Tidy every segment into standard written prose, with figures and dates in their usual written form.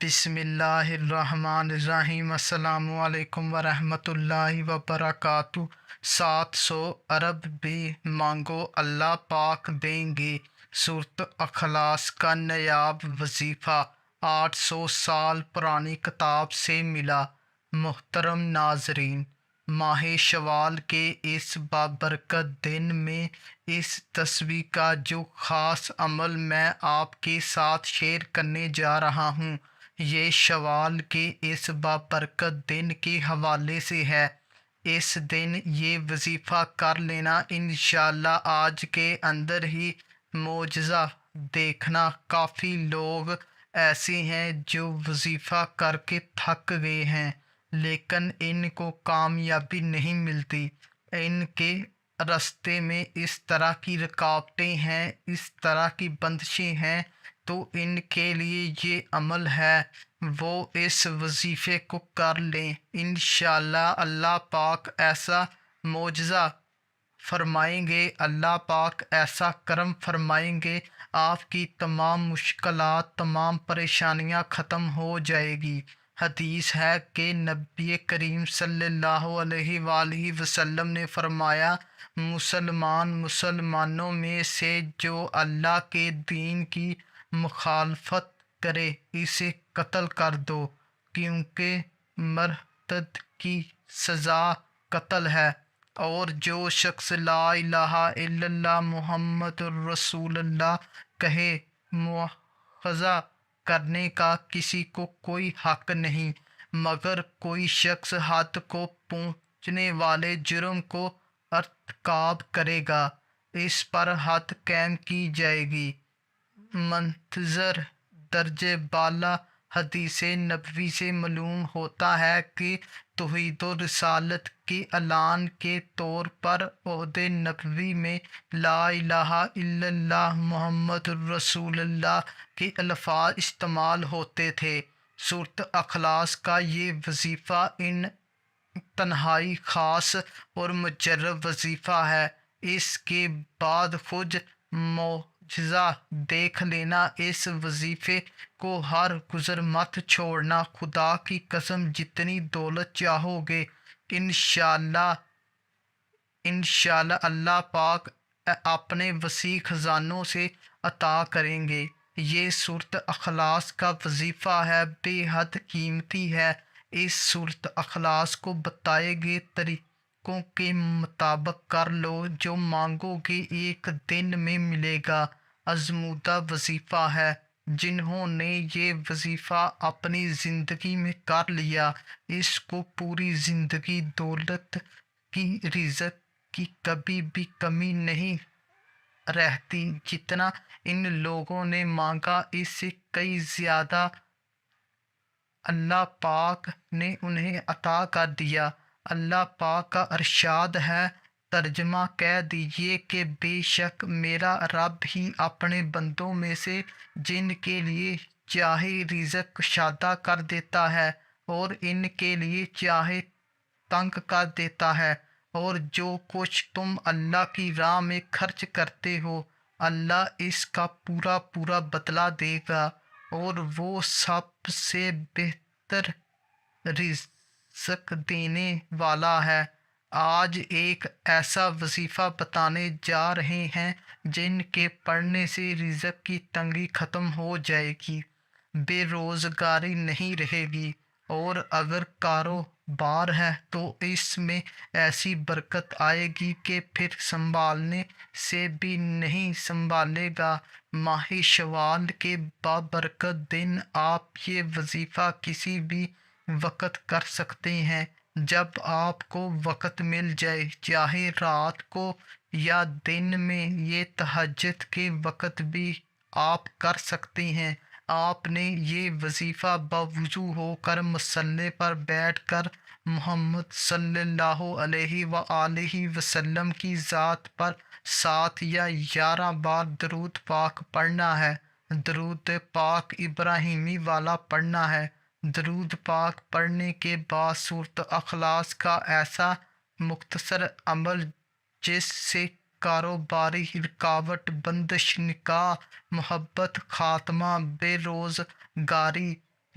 بسم اللہ الرحمن الرحیم۔ السلام علیکم ورحمۃ اللہ وبرکاتہ۔ 700 ارب بھی مانگو اللہ پاک دیں گے۔ سورۃ اخلاص کا نایاب وظیفہ 800 سال پرانی کتاب سے ملا۔ محترم ناظرین، ماہ شوال کے اس بابرکت دن میں اس تصویر کا جو خاص عمل میں آپ کے ساتھ شیئر کرنے جا رہا ہوں، یہ شوال کے اس بابرکت دن کے حوالے سے ہے۔ اس دن یہ وظیفہ کر لینا انشاءاللہ آج کے اندر ہی معجزہ دیکھنا۔ کافی لوگ ایسے ہیں جو وظیفہ کر کے تھک گئے ہیں لیکن ان کو کامیابی نہیں ملتی۔ ان کے راستے میں اس طرح کی رکاوٹیں ہیں، اس طرح کی بندشیں ہیں، تو ان کے لیے یہ عمل ہے وہ اس وظیفے کو کر لیں۔ انشاءاللہ اللہ پاک ایسا معجزہ فرمائیں گے، اللہ پاک ایسا کرم فرمائیں گے، آپ کی تمام مشکلات، تمام پریشانیاں ختم ہو جائے گی۔ حدیث ہے کہ نبی کریم صلی اللہ علیہ وآلہ وسلم نے فرمایا، مسلمانوں میں سے جو اللہ کے دین کی مخالفت کرے اسے قتل کر دو، کیونکہ مرتد کی سزا قتل ہے، اور جو شخص لا الہ الا اللہ محمد الرسول اللہ کہے، مواخذہ کرنے کا کسی کو کوئی حق نہیں، مگر کوئی شخص حد کو پہنچنے والے جرم کو ارتکاب کرے گا، اس پر حد قائم کی جائے گی۔ منتظر درجہ بالا حدیث نبوی سے معلوم ہوتا ہے کہ توحید و رسالت کے اعلان کے طور پر عہد نبوی میں لا الہ الا اللہ محمد الرسول اللہ کے الفاظ استعمال ہوتے تھے۔ سورۃ اخلاص کا یہ وظیفہ انتہائی خاص اور مجرب وظیفہ ہے۔ اس کے بعد خود معجزہ دیکھ لینا۔ اس وظیفے کو ہر گزر مت چھوڑنا۔ خدا کی قسم جتنی دولت چاہو گے انشاءاللہ اللہ پاک اپنے وسیع خزانوں سے عطا کریں گے۔ یہ سورۃ اخلاص کا وظیفہ ہے، بے حد قیمتی ہے۔ اس سورۃ اخلاص کو بتائے گئے طریقوں کے مطابق کر لو، جو مانگو گے ایک دن میں ملے گا۔ آزمودہ وظیفہ ہے۔ جنہوں نے یہ وظیفہ اپنی زندگی میں کر لیا، اس کو پوری زندگی دولت کی، رزق کی کبھی بھی کمی نہیں رہتی۔ جتنا ان لوگوں نے مانگا اس سے کئی زیادہ اللہ پاک نے انہیں عطا کر دیا۔ اللہ پاک کا ارشاد ہے، ترجمہ کہہ دیجئے کہ بے شک میرا رب ہی اپنے بندوں میں سے جن کے لیے چاہے رزق کشادہ کر دیتا ہے اور ان کے لیے چاہے تنگ کر دیتا ہے، اور جو کچھ تم اللہ کی راہ میں خرچ کرتے ہو اللہ اس کا پورا بدلہ دے گا، اور وہ سب سے بہتر رزق دینے والا ہے۔ آج ایک ایسا وظیفہ بتانے جا رہے ہیں جن کے پڑھنے سے رزق کی تنگی ختم ہو جائے گی، بے روزگاری نہیں رہے گی، اور اگر کاروبار ہے تو اس میں ایسی برکت آئے گی کہ پھر سنبھالنے سے بھی نہیں سنبھالے گا۔ ماہ شوال کے بابرکت دن آپ یہ وظیفہ کسی بھی وقت کر سکتے ہیں، جب آپ کو وقت مل جائے، چاہے رات کو یا دن میں۔ یہ تہجد کے وقت بھی آپ کر سکتے ہیں۔ آپ نے یہ وظیفہ باوضو ہو کر مصلی پر بیٹھ کر محمد صلی اللہ علیہ وآلہ وسلم کی ذات پر 7 یا 11 بار درود پاک پڑھنا ہے۔ درود پاک ابراہیمی والا پڑھنا ہے۔ درود پاک پڑھنے کے بعد سورۃ اخلاص کا ایسا مختصر عمل جس سے کاروباری رکاوٹ، بندش، نکاح، محبت، خاتمہ، بے روزگاری،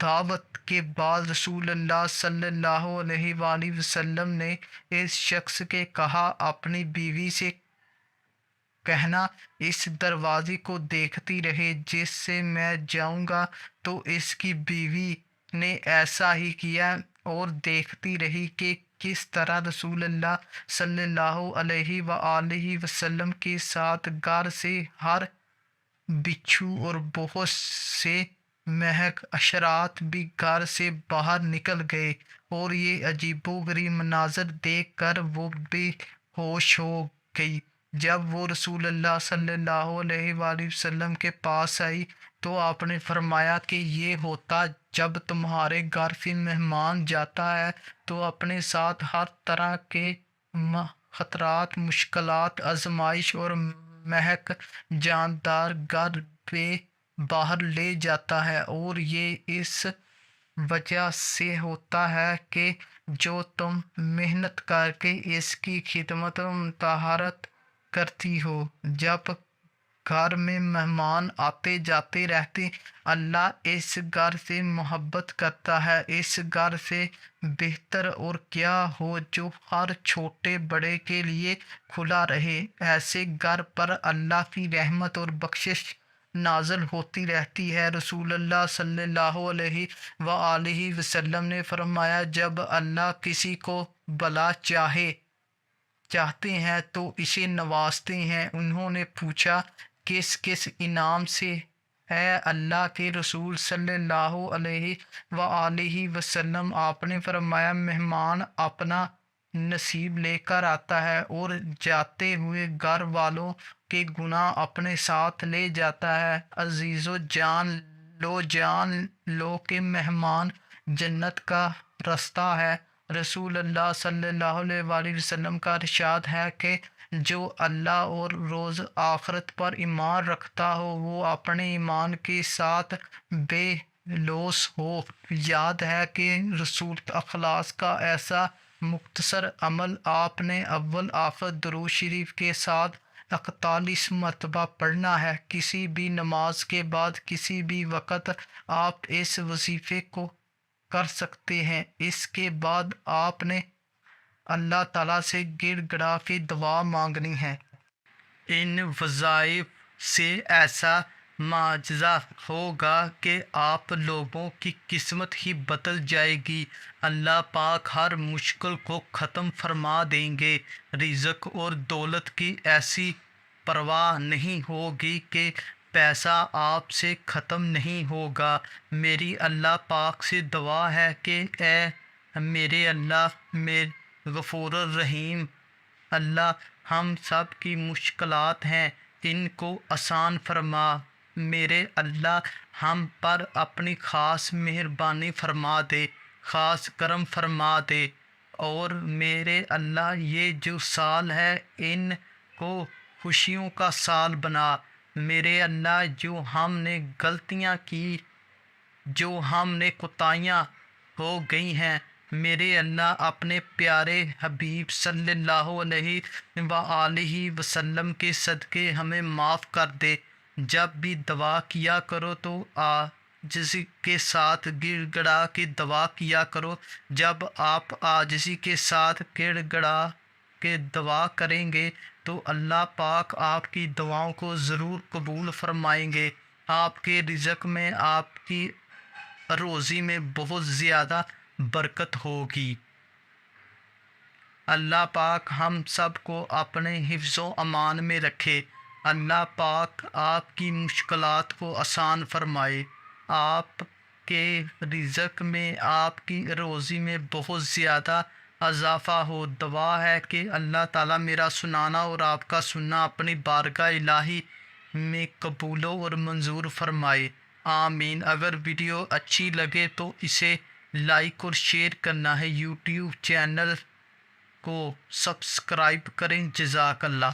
دعوت کے بعد رسول اللہ صلی اللہ علیہ وآلہ وسلم نے اس شخص کے کہا اپنی بیوی سے کہنا اس دروازے کو دیکھتی رہے جس سے میں جاؤں گا، تو اس کی بیوی نے ایسا ہی کیا اور دیکھتی رہی کہ کس طرح رسول اللہ صلی اللہ علیہ وآلہ وسلم کے ساتھ گھر سے ہر بچھو اور بہت سے مہک اشرات بھی گھر سے باہر نکل گئے، اور یہ عجیب و غریب مناظر دیکھ کر وہ بے ہوش ہو گئی۔ جب وہ رسول اللہ صلی اللہ علیہ وآلہ وسلم کے پاس آئی تو آپ نے فرمایا کہ یہ ہوتا جب تمہارے گھر سے مہمان جاتا ہے تو اپنے ساتھ ہر طرح کے خطرات، مشکلات، آزمائش اور مہک جاندار گھر پہ باہر لے جاتا ہے، اور یہ اس وجہ سے ہوتا ہے کہ جو تم محنت کر کے اس کی خدمت و طہارت کرتی ہو۔ جب گھر میں مہمان آتے جاتے رہتے، اللہ اس گھر سے محبت کرتا ہے۔ اس گھر سے بہتر اور کیا ہو جو ہر چھوٹے بڑے کے لیے کھلا رہے۔ ایسے گھر پر اللہ کی رحمت اور بخشش نازل ہوتی رہتی ہے۔ رسول اللہ صلی اللہ علیہ وآلہ وسلم نے فرمایا جب اللہ کسی کو بھلا چاہتے ہیں تو اسے نوازتے ہیں۔ انہوں نے پوچھا کس کس انعام سے؟ اے اللہ کے رسول صلی اللہ علیہ وآلہ وسلم، آپ نے فرمایا مہمان اپنا نصیب لے کر آتا ہے اور جاتے ہوئے گھر والوں کے گناہ اپنے ساتھ لے جاتا ہے۔ عزیزو جان لو کہ مہمان جنت کا رستہ ہے۔ رسول اللہ صلی اللہ علیہ وآلہ وسلم کا ارشاد ہے کہ جو اللہ اور روز آخرت پر ایمان رکھتا ہو وہ اپنے ایمان کے ساتھ بے لوث ہو۔ یاد ہے کہ رسول اخلاص کا ایسا مختصر عمل آپ نے اول آخر درود شریف کے ساتھ 41 مرتبہ پڑھنا ہے۔ کسی بھی نماز کے بعد کسی بھی وقت آپ اس وظیفے کو کر سکتے ہیں۔ اس کے بعد آپ نے اللہ تعالیٰ سے گڑ گڑا کے دعا مانگنی ہے۔ ان وظائف سے ایسا معجزہ ہوگا کہ آپ لوگوں کی قسمت ہی بدل جائے گی۔ اللہ پاک ہر مشکل کو ختم فرما دیں گے۔ رزق اور دولت کی ایسی پرواہ نہیں ہوگی کہ پیسہ آپ سے ختم نہیں ہوگا۔ میری اللہ پاک سے دعا ہے کہ اے میرے اللہ غفور الرحیم، اللہ ہم سب کی مشکلات ہیں ان کو آسان فرما۔ میرے اللہ ہم پر اپنی خاص مہربانی فرما دے، خاص کرم فرما دے، اور میرے اللہ یہ جو سال ہے ان کو خوشیوں کا سال بنا۔ میرے اللہ جو ہم نے غلطیاں کی، جو ہم نے کوتاہیاں ہو گئی ہیں، میرے اللہ اپنے پیارے حبیب صلی اللہ علیہ وآلہ وسلم کے صدقے ہمیں معاف کر دے۔ جب بھی دعا کیا کرو تو عاجزی کے ساتھ گڑ گڑا کے دعا کیا کرو۔ جب آپ عاجزی کے ساتھ گڑ گڑا کے دعا کریں گے تو اللہ پاک آپ کی دعاؤں کو ضرور قبول فرمائیں گے۔ آپ کے رزق میں، آپ کی روزی میں بہت زیادہ برکت ہوگی۔ اللہ پاک ہم سب کو اپنے حفظ و امان میں رکھے۔ اللہ پاک آپ کی مشکلات کو آسان فرمائے، آپ کے رزق میں، آپ کی روزی میں بہت زیادہ اضافہ ہو۔ دعا ہے کہ اللہ تعالیٰ میرا سنانا اور آپ کا سننا اپنی بارگاہ الہی میں قبول اور منظور فرمائے، آمین۔ اگر ویڈیو اچھی لگے تو اسے لائک اور شیئر کرنا ہے۔ یوٹیوب چینل کو سبسکرائب کریں۔ جزاک اللہ۔